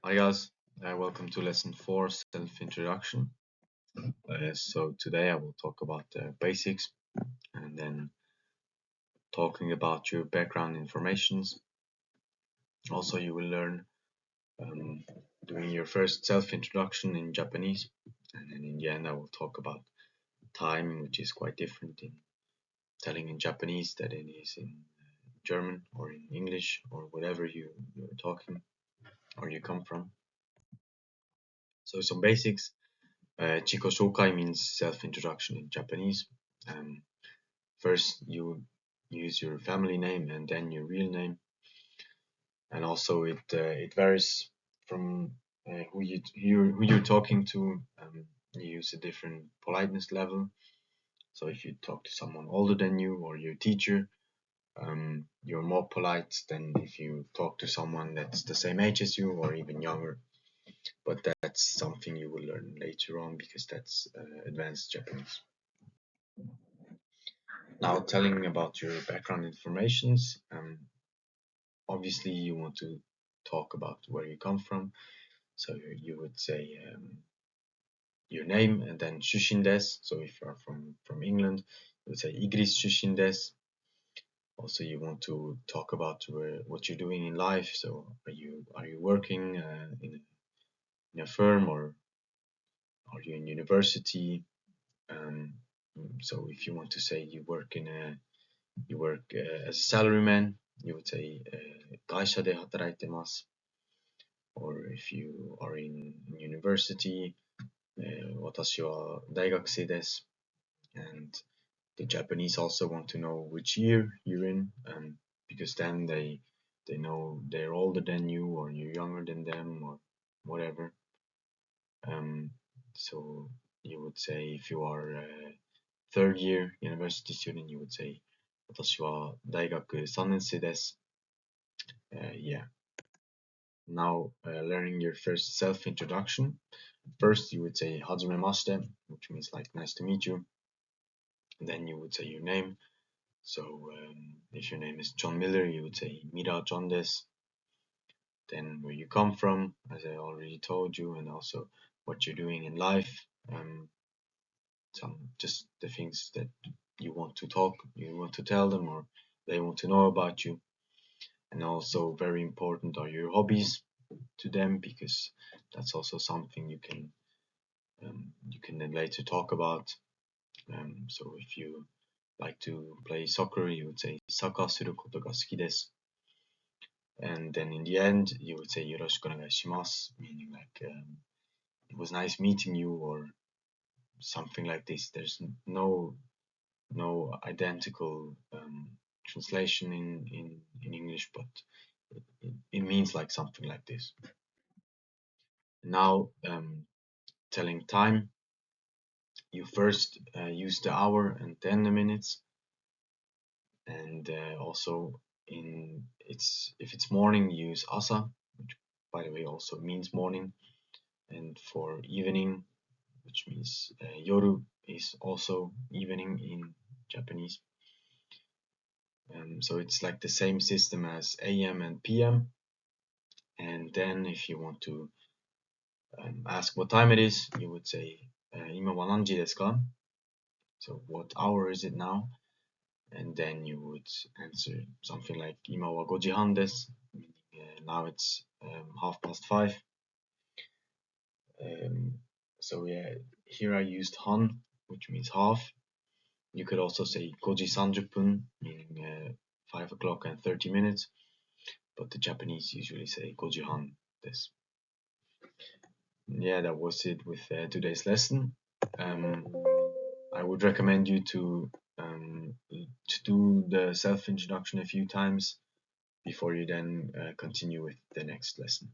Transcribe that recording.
Hi guys, welcome to lesson 4, self-introduction. So today I will talk about the basics and then talking about your background informations. Also you will learn doing your first self-introduction in Japanese, and then in the end I will talk about time, which is quite different in telling in Japanese than it is in German or in English or whatever you're talking or you come from. So some basics. Chiko Shokai means self-introduction in Japanese. First, you use your family name and then your real name, and also it varies from who you're talking to. You use a different politeness level. So if you talk to someone older than you or your teacher, you're more polite than if you talk to someone that's the same age as you or even younger. But that's something you will learn later on because that's advanced Japanese. Now, telling about your background informations, obviously you want to talk about where you come from. So you would say your name and then shushin desu. So if you're from England, you would say Igris shushin desu. Also, you want to talk about what you're doing in life. So are you working in a firm or are you in university? So if you want to say you work as a salaryman, you would say 会社で働いてます. Or if you are in university, 私は大学生です. And the Japanese also want to know which year you're in, because then they know they're older than you or you're younger than them or whatever. So you would say if you are a third year university student, you would say 私は大学3年生です. Yeah. Now, learning your first self-introduction. First, you would say はじめまして, which means like nice to meet you. And then you would say your name. So, if your name is John Miller, you would say Mira John desu. Then where you come from, as I already told you, and also what you're doing in life. Just the things that you want to tell them, or they want to know about you. And also very important are your hobbies to them, because that's also something you can then later talk about. So if you like to play soccer, you would say サッカーすることが好きです. And then in the end, you would say よろしくお願いします, meaning like it was nice meeting you or something like this. There's no identical translation in English, but it means like something like this. Now, telling time, you first use the hour and then the minutes, and also if it's morning, you use asa, which by the way also means morning, and for evening, which means yoru, is also evening in Japanese. So it's like the same system as AM and PM. And then if you want to ask what time it is, you would say 今は何時ですか? So what hour is it now? And then you would answer something like 今は5時半です. Now it's 5:30. So yeah, here I used 半, which means half. You could also say 5時30分, meaning 5 o'clock and 30 minutes. But the Japanese usually say 5時半です. Yeah, that was it with today's lesson. I would recommend you to do the self-introduction a few times before you then continue with the next lesson.